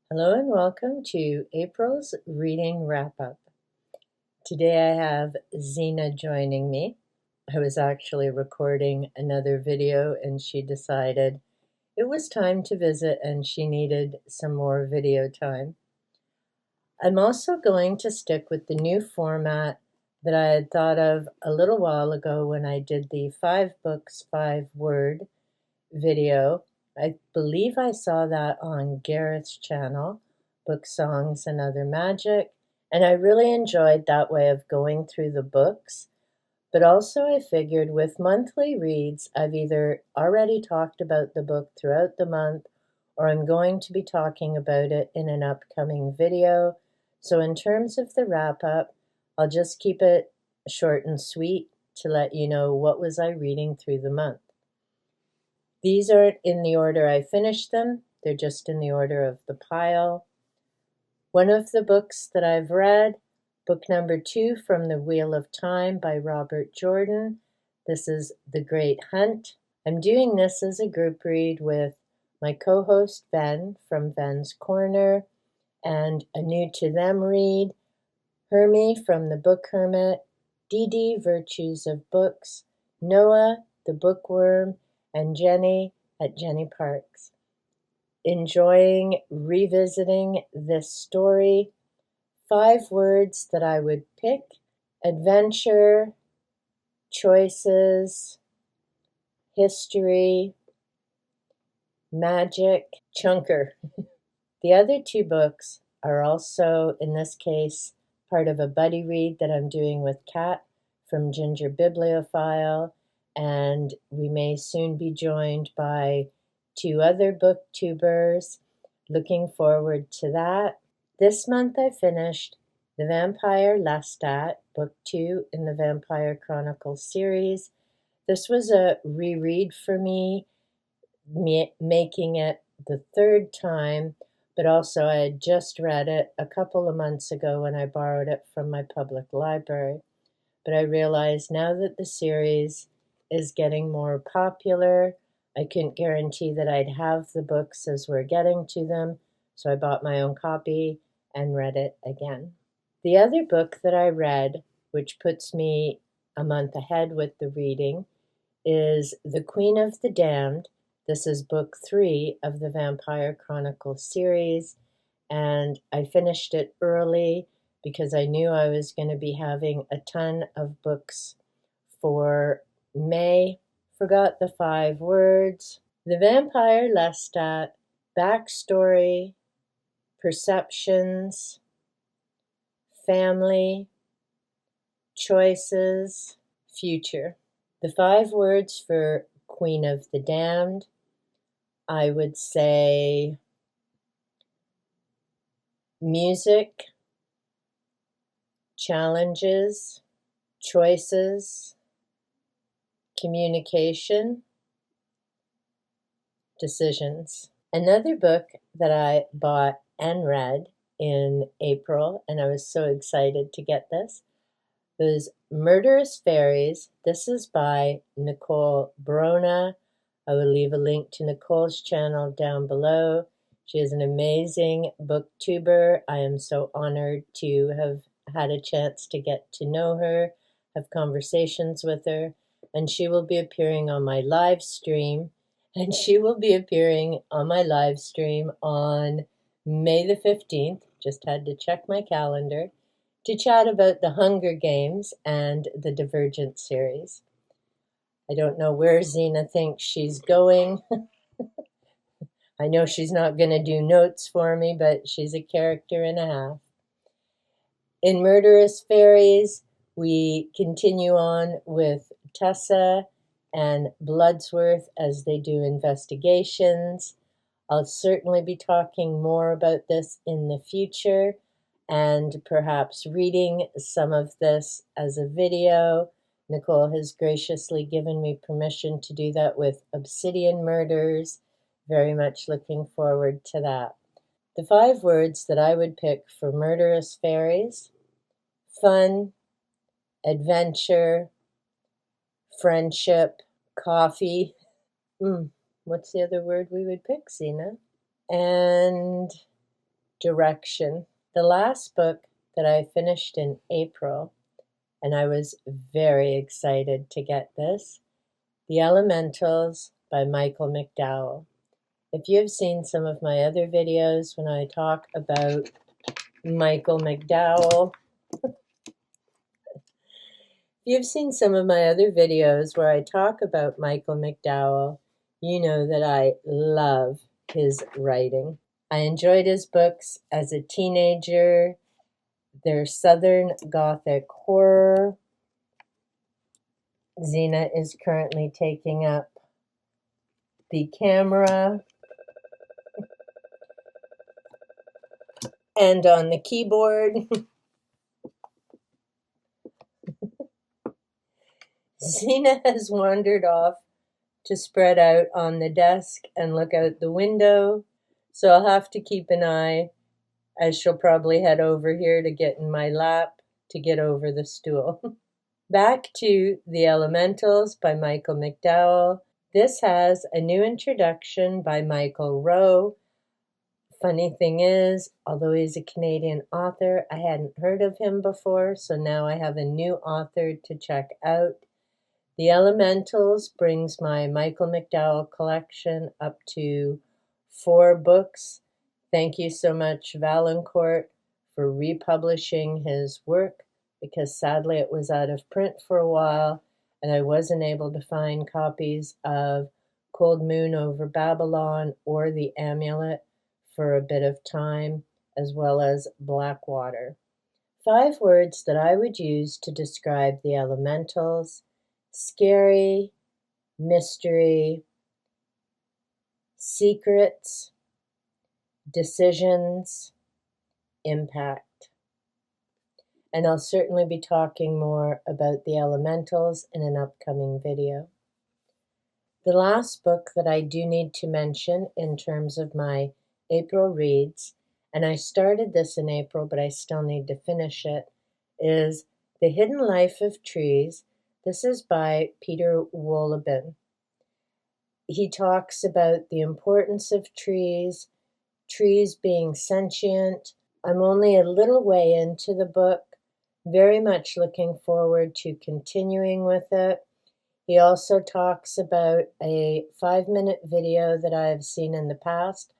Hello and welcome to April's Reading Wrap-Up. Today I have Zena joining me. I was actually recording another video and she decided it was time to visit and she needed some more video time. I'm also going to stick with the new format that I had thought of a little while ago when I did the 5 books, 5 word video. I believe I saw that on Gareth's channel, Book Songs and Other Magic, and I really enjoyed that way of going through the books. But also I figured with monthly reads, I've either already talked about the book throughout the month or I'm going to be talking about it in an upcoming video. So in terms of the wrap-up, I'll just keep it short and sweet to let you know what was I reading through the month. These aren't in the order I finished them, they're just in the order of the pile. One of the books that I've read, book number 2 from The Wheel of Time by Robert Jordan. This is The Great Hunt. I'm doing this as a group read with my co-host Ben from Ben's Corner and a new to them read, Hermie from The Book Hermit, Didi, Virtues of Books, Noah, The Bookworm, and Jenni at Jenni Parks. Enjoying revisiting this story. 5 words that I would pick: adventure, choices, history, magic, chunker. The other 2 books are also, in this case, part of a buddy read that I'm doing with Kat from Ginger Bibliophile, and we may soon be joined by 2 other booktubers. Looking forward to that. This month I finished The Vampire Lestat, book 2 in the Vampire Chronicles series. This was a reread for me, making it the 3rd time, but also I had just read it a couple of months ago when I borrowed it from my public library. But I realized now that the series is getting more popular, I couldn't guarantee that I'd have the books as we're getting to them, so I bought my own copy and read it again. The other book that I read, which puts me a month ahead with the reading, is The Queen of the Damned. This is book 3 of the Vampire Chronicles series, and I finished it early because I knew I was going to be having a ton of books for May. Forgot the 5 words. The Vampire Lestat, backstory, perceptions, family, choices, future. The 5 words for Queen of the Damned, I would say music, challenges, choices, communication, decisions. Another book that I bought and read in April, and I was so excited to get this, was Murderous Fairies. This is by Nicole Brona. I will leave a link to Nicole's channel down below. She is an amazing booktuber. I am so honored to have had a chance to get to know her, have conversations with her, and she will be appearing on my live stream. And she will be appearing on my live stream on May the 15th. Just had to check my calendar to chat about the Hunger Games and the Divergent series. I don't know where Zena thinks she's going. I know she's not going to do notes for me, but she's a character and a half. In Murderous Fairies, we continue on with Tessa and Bloodsworth as they do investigations. I'll certainly be talking more about this in the future and perhaps reading some of this as a video. Nicole has graciously given me permission to do that with Obsidian Murders. Very much looking forward to that. The 5 words that I would pick for Murderous Fairies: fun, adventure, friendship, coffee. What's the other word we would pick, Zena? And Direction. The last book that I finished in April, and I was very excited to get this, The Elementals by Michael McDowell. If you've seen some of my other videos when I talk about Michael McDowell, you've seen some of my other videos where I talk about Michael McDowell, you know that I love his writing. I enjoyed his books as a teenager. They're Southern Gothic horror. Zena is currently taking up the camera and on the keyboard. Zena has wandered off to spread out on the desk and look out the window, so I'll have to keep an eye as she'll probably head over here to get in my lap to get over the stool. Back to The Elementals by Michael McDowell. This has a new introduction by Michael Rowe. Funny thing is, although he's a Canadian author, I hadn't heard of him before, so now I have a new author to check out. The Elementals brings my Michael McDowell collection up to 4 books. Thank you so much, Valancourt, for republishing his work, because sadly it was out of print for a while, and I wasn't able to find copies of Cold Moon Over Babylon or The Amulet for a bit of time, as well as Blackwater. 5 words that I would use to describe The Elementals: scary, mystery, secrets, decisions, impact. And I'll certainly be talking more about The Elementals in an upcoming video. The last book that I do need to mention in terms of my April reads, and I started this in April but I still need to finish it, is The Hidden Life of Trees. This is by Peter Wohlleben. He talks about the importance of trees being sentient. I'm only a little way into the book, very much looking forward to continuing with it. He also talks about a 5-minute video that I have seen in the past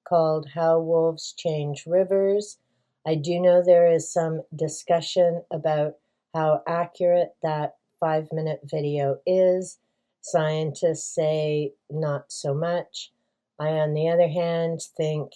called How Wolves Change Rivers. I do know there is some discussion about how accurate that 5-minute video is. Scientists say not so much. I, on the other hand, think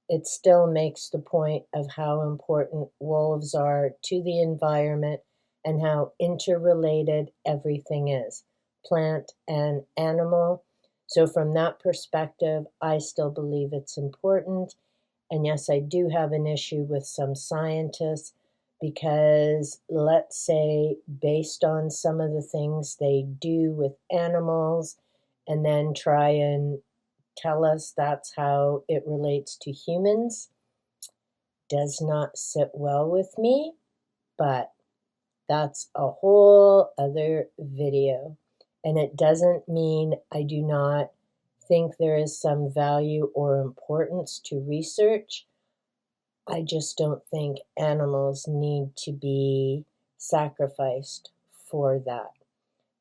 it still makes the point of how important wolves are to the environment and how interrelated everything is, plant and animal. So from that perspective, I still believe it's important. And yes, I do have an issue with some scientists because, let's say, based on some of the things they do with animals and then try and tell us that's how it relates to humans, does not sit well with me, but that's a whole other video. And it doesn't mean I do not think there is some value or importance to research. I just don't think animals need to be sacrificed for that.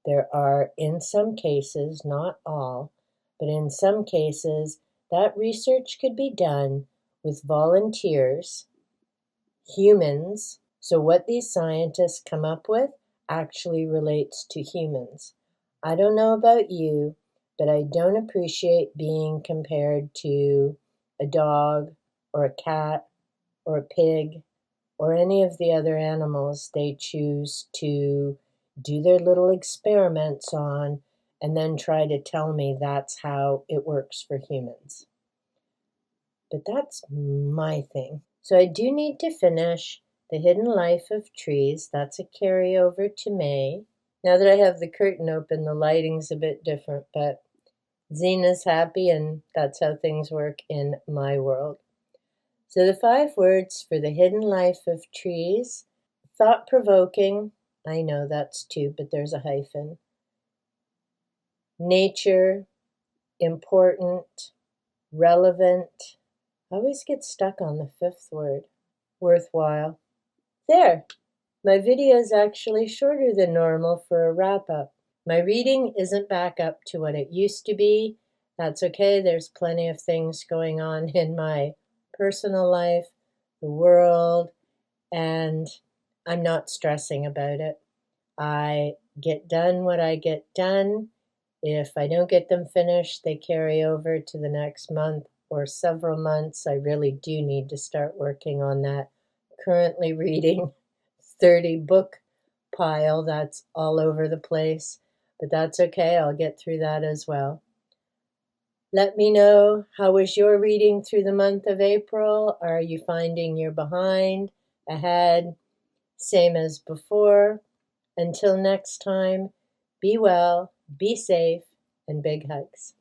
There are, in some cases, not all, but in some cases, that research could be done with volunteers, humans. So what these scientists come up with actually relates to humans. I don't know about you, but I don't appreciate being compared to a dog or a cat or a pig or any of the other animals they choose to do their little experiments on and then try to tell me that's how it works for humans. But that's my thing. So I do need to finish The Hidden Life of Trees. That's a carryover to May. Now that I have the curtain open, the lighting's a bit different, but Zena's happy, and that's how things work in my world. So the 5 words for The Hidden Life of Trees: thought-provoking. I know that's 2, but there's a hyphen. Nature, important, relevant, I always get stuck on the fifth word. Worthwhile. There! My video is actually shorter than normal for a wrap-up. My reading isn't back up to what it used to be. That's okay. There's plenty of things going on in my personal life, the world, and I'm not stressing about it. I get done what I get done. If I don't get them finished, they carry over to the next month or several months. I really do need to start working on that. Currently reading 30 book pile that's all over the place, but that's okay. I'll get through that as well. Let me know, how was your reading through the month of April? Are you finding you're behind, ahead, same as before? Until next time, be well, be safe, and big hugs.